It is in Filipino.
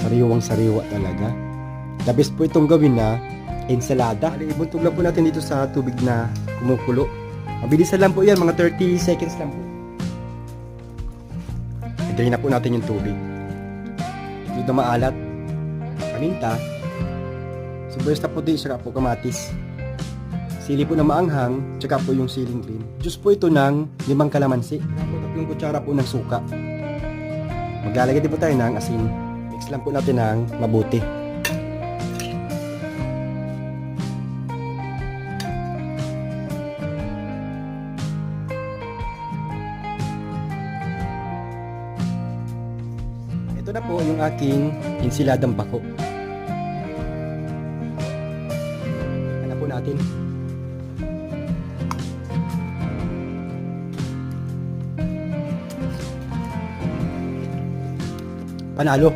Sariwang sariwa talaga. The best po itong gawin na ensalada. Ibuntog lang po natin dito sa tubig na kumukulo. Mabilisan lang po yan, mga 30 seconds lang po. I-drain na po natin yung tubig. Dito maalat. Paminta. Sibuyas na puti, saka po kamatis. Sili po na maanghang, tsaka po yung siling green. Juice po ito ng 5 kalamansi. Tatlong kutsara po ng suka. Maglalagay din po tayo ng asin. Mix lang po natin ng mabuti. Ito na po yung aking ensiladang bako. Ano po natin? Panalo.